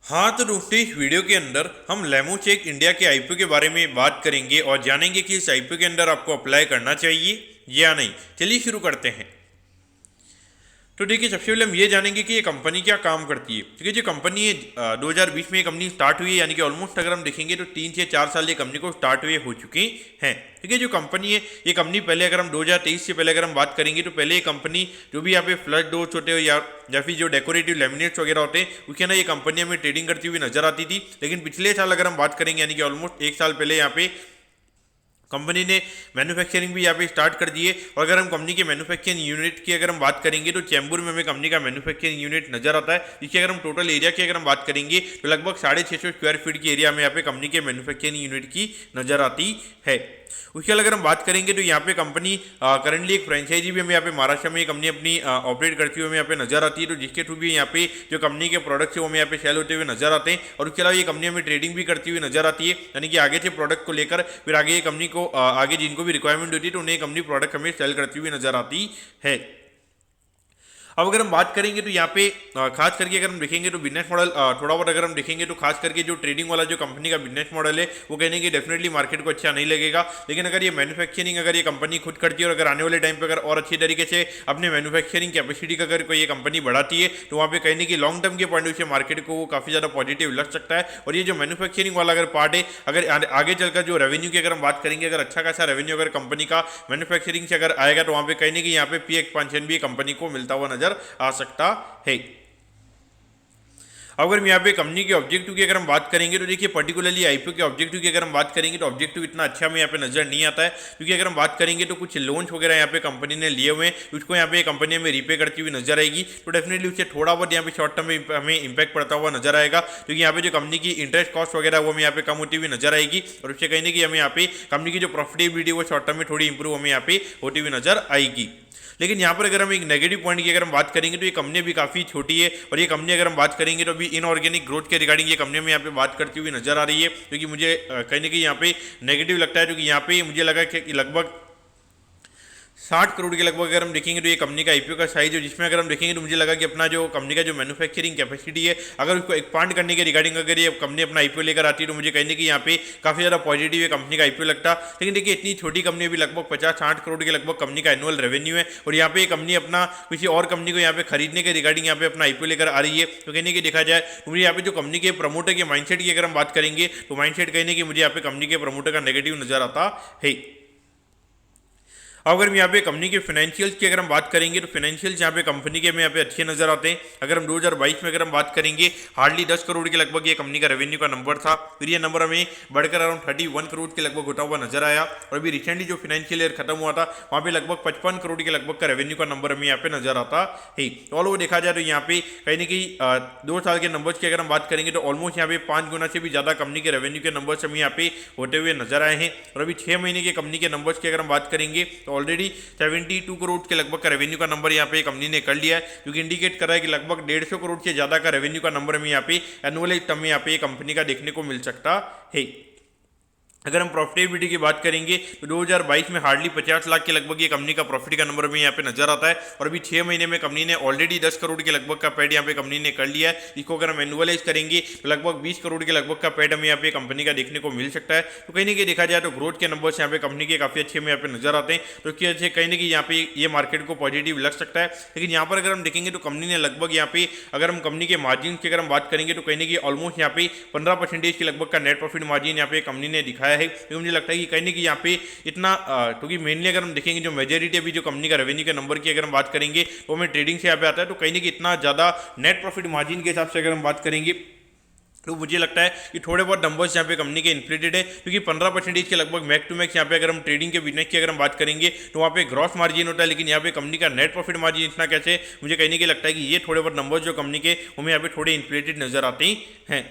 हाँ, तो दोस्तों इस वीडियो के अंदर हम लेमोचेक इंडिया के आईपीओ के बारे में बात करेंगे और जानेंगे कि इस आईपीओ के अंदर आपको अप्लाई करना चाहिए या नहीं। चलिए शुरू करते हैं। तो देखिए, सबसे पहले हम ये जानेंगे कि ये कंपनी क्या काम करती है। क्योंकि जो कंपनी है 2020 में ये कंपनी स्टार्ट हुई है, यानी कि ऑलमोस्ट अगर हम देखेंगे तो 3 से 4 साल ये कंपनी को स्टार्ट हुए हो चुके हैं। ठीक है, जो कंपनी है ये कंपनी पहले अगर हम 2023 से पहले अगर हम बात करेंगे तो पहले ये कंपनी जो भी यहाँ पे फ्लश डोर्स होते हो या फिर जो डेकोरेटिव लेमिनेट्स वगैरह होते हैं उसके ना ये कंपनी हमें ट्रेडिंग करती हुई नजर आती थी। लेकिन पिछले साल अगर हम बात करेंगे यानी कि ऑलमोस्ट 1 साल पहले यहाँ पे कंपनी ने मैन्युफैक्चरिंग भी यहाँ पे स्टार्ट कर दी है। और अगर हम कंपनी के मैन्युफैक्चरिंग यूनिट की अगर हम बात करेंगे तो चैम्बूर में हमें कंपनी का मैन्युफैक्चरिंग यूनिट नजर आता है। इसकी अगर हम टोटल एरिया की अगर हम बात करेंगे तो लगभग 650 स्क्वायर फीट की एरिया में यहाँ पे कंपनी के मैन्युफैक्चरिंग यूनिट की नजर आती है। उसके अलावा अगर हम बात करेंगे तो यहाँ पे कंपनी करंटली एक फ्रेंचाइजी भी हमें यहाँ पे महाराष्ट्र में कंपनी अपनी ऑपरेट करती हुई हमें यहाँ पे नजर आती है। तो जिसके थ्रू भी यहाँ पे जो कंपनी के प्रोडक्ट्स है वो हमें यहाँ पे सेल होते हुए नजर आते हैं। और उसके अलावा ये कंपनी हमें ट्रेडिंग भी करती हुई नजर आती है, यानी कि आगे से प्रोडक्ट को लेकर फिर आगे ये कंपनी को आगे जिनको भी रिक्वायरमेंट होती है तो उन्हें कंपनी प्रोडक्ट हमें सेल करती हुई नजर आती है। अब अगर हम बात करेंगे तो यहाँ पे खास करके अगर हम देखेंगे तो बिजनेस मॉडल थोड़ा बहुत अगर हम देखेंगे तो खास करके जो ट्रेडिंग वाला जो कंपनी का बिजनेस मॉडल है वो कहने की डेफिनेटली मार्केट को अच्छा नहीं लगेगा। लेकिन अगर ये मैन्युफैक्चरिंग अगर ये कंपनी खुद करती है और अगर आने वाले टाइम पे अगर और अच्छी तरीके से अपने मैन्युफैक्चरिंग कैपेसिटी का अगर कोई ये कंपनी बढ़ाती है तो वहाँ पे कहने की लॉन्ग टर्म के पॉइंट ऑफ से मार्केट को वो काफ़ी ज़्यादा पॉजिटिव लग सकता है। और ये जो मैन्युफैक्चरिंग वाला अगर पार्ट है अगर आगे चलकर जो रेवेन्यू की अगर हम बात करेंगे, अगर अच्छा खासा रेवेन्यू अगर कंपनी का मैन्युफैक्चरिंग से अगर आएगा तो वहाँ पे कहने की यहाँ पे पी एक्सपांशन भी कंपनी को मिलता हुआ नजर आ सकता है। अगर हम यहाँ पे कंपनी के ऑब्जेक्टिव की अगर हम बात करेंगे तो देखिए, पर्टिकुलरली आईपीओ के ऑब्जेक्टिव की अगर हम बात करेंगे तो ऑब्जेक्टिव इतना अच्छा हमें यहाँ पे नजर नहीं आता है। क्योंकि अगर हम बात करेंगे तो कुछ लोन्स वगैरह यहाँ पे कंपनी ने लिए हुए हैं, उसको यहाँ पे कंपनी हमें रीपे करती हुई नजर आएगी। तो डेफिनेटली उससे थोड़ा बहुत यहाँ पे शॉर्ट टर्म में हमें इंपैक्ट पड़ता हुआ नजर आएगा। क्योंकि यहाँ पे जो कंपनी की इंटरेस्ट कॉस्ट वगैरह वो हमें यहाँ पे कम होती हुई नजर आएगी। और उससे कहीं कि हमें यहाँ पे कंपनी की जो प्रॉफिटेबिलिटी वो शॉर्ट टर्म में थोड़ी इंप्रूव हमें यहाँ पे होती हुई नजर आएगी। लेकिन यहाँ पर अगर हम एक नेगेटिव पॉइंट की अगर हम बात करेंगे तो ये कंपनी भी काफ़ी छोटी है। और ये कंपनी अगर हम बात करेंगे तो अभी इनऑर्गेनिक ग्रोथ के रिगार्डिंग ये कंपनी में यहाँ पे बात करती हुई नजर आ रही है। क्योंकि मुझे कहीं ना कहीं यहाँ पे नेगेटिव लगता है। क्योंकि यहाँ पे मुझे लगा कि लगभग 60 करोड़ के लगभग अगर हम देखेंगे तो ये कंपनी का आईपीओ का साइज है, जिसमें अगर हम देखेंगे तो मुझे लगा कि अपना जो कंपनी का जो मैन्युफैक्चरिंग कैपेसिटी है अगर उसको एक्सपांड करने के रिगार्डिंग अगर ये कंपनी अपना आईपीओ लेकर आती है तो मुझे कहने की यहाँ पे काफ़ी ज़्यादा पॉजिटिव है कंपनी का आईपीओ लगता। लेकिन देखिए, इतनी छोटी कंपनी भी लगभग 50-60 करोड़ के लगभग कंपनी का एनुअल रेवेन्यू है। और यहाँ पे ये कंपनी अपना किसी और कंपनी को यहाँ पे खरीदने के रिगार्डिंग यहाँ पे अपना आईपीओ लेकर आ रही है। तो कहने की देखा जाए तो मुझे यहाँ पे जो कंपनी के प्रमोटर के माइंडसेट की अगर हम बात करेंगे तो माइंडसेट कहने की मुझे यहाँ पे कंपनी के प्रमोटर का नेगेटिव नजर आता है। अगर हम यहाँ पे कंपनी के फाइनेंशियल्स की अगर हम बात करेंगे तो फाइनेंशियल्स यहाँ पे कंपनी के में यहाँ पे अच्छे नजर आते हैं। अगर हम 2022 में अगर हम बात करेंगे हार्डली 10 करोड़ के लगभग ये कंपनी का रेवेन्यू का नंबर था। फिर ये नंबर हमें बढ़कर अराउंड 31 करोड़ के लगभग होता हुआ नजर आया। और अभी रिसेंटली जो फाइनेंशियल ईयर खत्म हुआ था वहाँ पे लगभग 55 करोड़ के लगभग का रेवेन्यू का नंबर हमें यहाँ पे नजर आता है। ऑल ओवर देखा जाए तो यहाँ पे कहीं ना कहीं 2 साल के नंबर्स की अगर हम बात करेंगे तो ऑलमोस्ट यहाँ पे 5 गुना से भी ज्यादा कंपनी के रेवेन्यू के नंबर्स हमें यहाँ पे होते हुए नजर आए हैं। और अभी 6 महीने के कंपनी के नंबर्स की अगर हम बात करेंगे तो ऑलरेडी 72 करोड़ के लगभग का रेवेन्यू का नंबर यहाँ पे कंपनी ने कर लिया है, जो कि इंडिकेट कर रहा है कि लगभग 150 करोड़ से ज्यादा का रेवेन्यू का नंबर हमें यहाँ पे एनुअल टर्म में यहाँ पे कंपनी का देखने को मिल सकता है। अगर हम प्रॉफिटेबिलिटी की बात करेंगे तो 2022 में हार्डली 50 लाख के लगभग ये कंपनी का प्रॉफिट का नंबर भी यहाँ पे नजर आता है। और अभी 6 महीने में कंपनी ने ऑलरेडी 10 करोड़ के लगभग का पैड यहाँ पे कंपनी ने कर लिया है। इसको अगर हम एनुअलाइज करेंगे तो लगभग 20 करोड़ के लगभग का पैड हमें यहाँ पे कंपनी का देखने को मिल सकता है। तो कहीं ना कहीं देखा जाए तो ग्रोथ के नंबर्स यहाँ पे कंपनी के काफी अच्छे में यहाँ पे नजर आते हैं। तो इसकी वजह से कहीं ना कहीं यहाँ पे ये मार्केट को पॉजिटिव लग सकता है। लेकिन यहाँ पर अगर हम देखेंगे तो कंपनी ने लगभग यहाँ पे अगर हम कंपनी के मार्जिन की अगर हम बात करेंगे तो कहीं ना कहीं ऑलमोस्ट यहाँ पे 15% के लगभग का नेट प्रॉफिट मार्जिन यहाँ पे कंपनी ने दिखाया है। तो मुझे लगता है कि कहीं ना कहीं यहाँ पे इतना क्योंकि मेनली अगर हम देखेंगे जो मेजोरिटी अभी जो कंपनी का रेवेन्यू के नंबर की अगर हम बात करेंगे तो हमें ट्रेडिंग से यहाँ पे आता है। तो कहीं ना कहीं इतना ज़्यादा नेट प्रॉफिट मार्जिन के हिसाब से अगर हम बात करेंगे तो मुझे लगता है कि थोड़े बहुत नंबर्स यहाँ पे कंपनी के इन्फ्लेटेड है। क्योंकि 15% के लगभग मैक टू मैक्स यहाँ पे अगर हम ट्रेडिंग के बिजनेस की अगर हम बात करेंगे तो वहाँ पे ग्रॉस मार्जिन होता है। लेकिन यहाँ पे कंपनी का नेट प्रॉफिट मार्जिन इतना कैसे, मुझे कहने के लगता है कि ये थोड़े बहुत नंबर्स जो कंपनी के हमें यहाँ पे थोड़े इन्फ्लेटेड नजर आते हैं।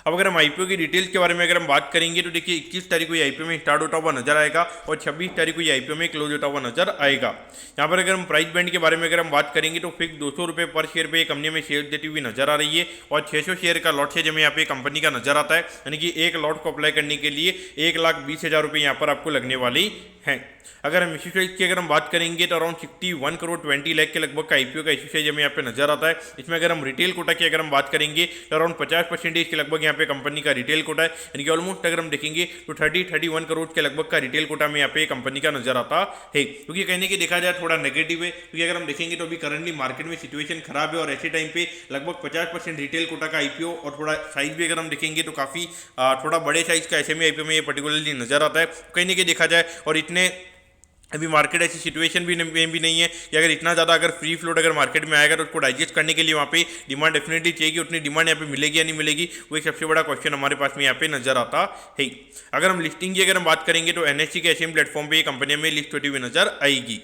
अब अगर हम आईपीओ की डिटेल्स के बारे में अगर हम बात करेंगे तो देखिए 21 तारीख को ये आईपीओ में स्टार्ट होता हुआ नजर आएगा और 26 तारीख को ये आईपीओ में क्लोज होता हुआ नजर आएगा। यहाँ पर अगर हम प्राइस बैंड के बारे में अगर हम बात करेंगे तो फिक्स 200 रुपये पर शेयर पे कंपनी में शेयर देती हुई नजर आ रही है और 600 शेयर का लॉट शेयर हमें यहाँ पे कंपनी का नजर आता है, यानी कि एक लॉट को अप्लाई करने के लिए 1,20,000 रुपये यहाँ पर आपको लगने वाली हैं। अगर हम इश्यू साइज की अगर हम बात करेंगे तो अराउंड 61 करोड़ 20 लाख के लगभग का आईपीओ का इश्यू साइज हमें यहाँ पे नजर आता है। इसमें अगर हम रिटेल कोटा की अगर हम बात करेंगे तो अराउंड 50% के लगभग यहाँ पे कंपनी का रिटेल कोटा है, यानी कि ऑलमोस्ट अगर हम देखेंगे तो 31 करोड़ के लगभग का रिटेल कोटा में यहाँ पे कंपनी का नजर आता है। क्योंकि कहने की देखा जाए थोड़ा नेगेटिव है, क्योंकि अगर हम देखेंगे तो अभी करंटली मार्केट में सिचुएशन खराब है और ऐसे टाइम पे लगभग 50% रिटेल कोटा का आईपीओ और थोड़ा साइज भी अगर हम देखेंगे तो काफ़ी थोड़ा बड़े साइज का एसएमई आईपीओ में ये पर्टिकुलरली नजर आता है। कहने की देखा जाए और इतने अभी मार्केट ऐसी सिचुएशन भी नहीं है कि अगर इतना ज़्यादा अगर फ्री फ्लोट अगर मार्केट में आएगा तो उसको डाइजेस्ट करने के लिए वहाँ पे डिमांड डेफिनेटली चाहिए। उतनी डिमांड यहाँ पे मिलेगी या नहीं मिलेगी, वो एक सबसे बड़ा क्वेश्चन हमारे पास में यहाँ पे नजर आता है। अगर हम लिस्टिंग की अगर हम बात करेंगे तो एनएससी के एसएम प्लेटफॉर्म पे ये कंपनी में लिस्ट होती हुई नजर आएगी।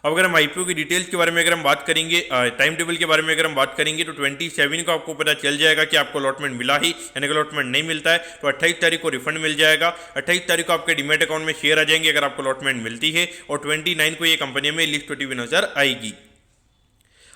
अब अगर हम आईपीओ की डिटेल्स के बारे में अगर हम बात करेंगे, टाइम टेबल के बारे में अगर हम बात करेंगे तो 27 को आपको पता चल जाएगा कि आपको अलॉटमेंट मिला ही, यानी कि अलॉटमेंट नहीं मिलता है तो 28 तारीख को रिफंड मिल जाएगा। 28 तारीख को आपके डीमैट अकाउंट में शेयर आ जाएंगे अगर आपको अलॉटमेंट मिलती है और 29 को ये कंपनी में लिस्ट होती हुई नजर आएगी।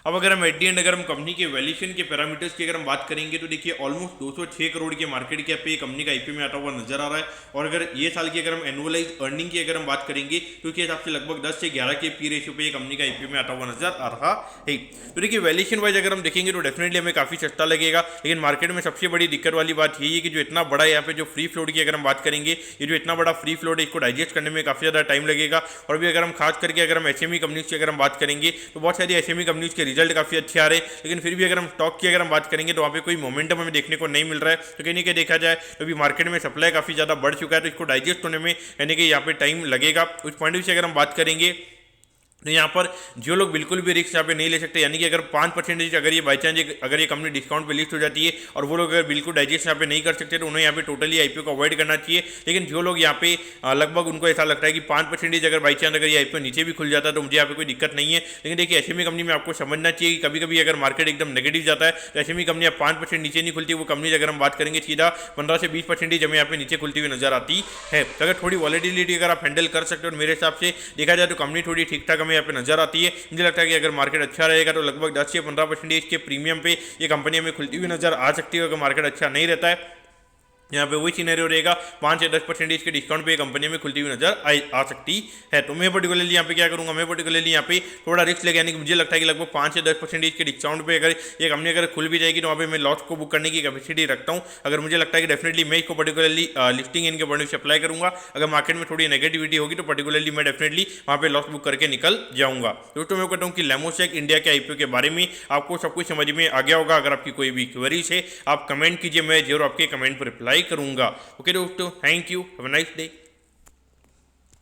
अब अगर हम एट दी एंड अगर हम कंपनी के वैल्यूएशन के पैरामीटर्स की अगर हम बात करेंगे तो देखिए ऑलमोस्ट 206 करोड़ के मार्केट कैप पे कंपनी का आईपीओ में आता हुआ नजर आ रहा है। और अगर ये साल की अगर हम एनुअलाइज अर्निंग की अगर हम बात करेंगे तो इसके हिसाब से लगभग 10 से 11 के पी रेशियो पे ये कंपनी का आईपीओ में आता हुआ नजर आ रहा है। तो देखिए वैल्यूएशन वाइज अगर हम देखेंगे तो डेफिनेटली हमें काफ़ी सस्ता लगेगा, लेकिन मार्केट में सबसे बड़ी दिक्कत वाली बात यही है कि जो इतना बड़ा यहाँ पे जो फ्री फ्लोट की अगर हम बात करेंगे, ये जो इतना बड़ा फ्री फ्लोट है इसको डाइजेस्ट करने में काफ़ी ज़्यादा टाइम लगेगा। और भी अगर हम खास करके अगर हम एसएमई कंपनीज की अगर हम बात करेंगे तो बहुत सारी एसएमई कंपनीज के रिजल्ट काफ़ी अच्छे आ रहे हैं, लेकिन फिर भी अगर हम स्टॉक की अगर हम बात करेंगे तो वहाँ पे कोई मोमेंटम हमें देखने को नहीं मिल रहा है। तो कहीं नहीं देखा जाए तो अभी मार्केट में सप्लाई काफ़ी ज़्यादा बढ़ चुका है, तो इसको डाइजेस्ट होने में यानी कि यहाँ पे टाइम लगेगा। उस पॉइंट ऑफ व्यू से अगर हम बात करेंगे तो यहाँ पर जो लोग बिल्कुल भी रिस्क यहाँ पे नहीं ले सकते, यानी कि अगर 5% अगर ये बाई चांस अगर ये कंपनी डिस्काउंट पे लिस्ट हो जाती है और वो लोग अगर बिल्कुल डाइजेस्ट यहाँ पे नहीं कर सकते तो उन्हें यहाँ पे टोटली आईपीओ को अवॉइड करना चाहिए। लेकिन जो लोग यहाँ पे लगभग उनको ऐसा लगता है कि 5% अगर बाई चांस अगर ये आईपीओ नीचे भी खुल जाता है तो मुझे यहाँ पे कोई दिक्कत नहीं है। लेकिन देखिए एसएमई कंपनी में आपको समझना चाहिए कि कभी कभी अगर मार्केट एकदम नेगेटिव जाता है तो एसएमई कंपनियाँ 5% नीचे नहीं खुलती, वो कंपनी अगर हम बात करेंगे सीधा 15 से 20% हमें यहाँ पे नीचे खुलती हुई नजर आती है। तो अगर थोड़ी वॉलेटिलिटी अगर आप हैंडल कर सकते हो मेरे हिसाब से देखा जाए तो कंपनी थोड़ी ठीक ठाक हमें यहाँ पे नजर आती है। मुझे लगता है कि अगर मार्केट अच्छा रहेगा तो लगभग 10 से 15% के प्रीमियम पे ये कंपनी हमें खुलती हुई नजर आ सकती है। अगर मार्केट अच्छा नहीं रहता है यहाँ पे वही सिनेरियो रहेगा, 5 से 10% के डिस्काउंट पे कंपनी में खुलती हुई नजर आ सकती है। तो मैं पर्टिकुलरली यहाँ पे क्या करूँगा, मैं पर्टिकुलरली यहाँ पे थोड़ा रिस्क लेके, यानी कि मुझे लगता है कि लगभग 5 से 10% के डिस्काउंट पे अगर ये कंपनी अगर खुल भी जाएगी तो वहाँ पे मैं लॉट को बुक करने की कैपेसिटी रखता हूँ। अगर मुझे लगता है कि डेफिनेटली मैं इसको पर्टिकुलरली लिस्टिंग इनके पॉइंट से अप्लाई करूँगा। अगर मार्केट में थोड़ी नेगेटिविटी होगी तो पर्टिकुलरली मैं डेफिनेटली वहाँ पे लॉट बुक करके निकल जाऊँगा। दोस्तों मैं कहता हूँ कि लेमोसेक इंडिया के आईपीओ के बारे में आपको सब कुछ समझ में आ गया होगा। अगर आपकी कोई भी क्वेरीज है आप कमेंट कीजिए, मैं जरूर आपके कमेंट पर रिप्लाई करूँगा। ओके दोस्तों, thank you, have a nice day.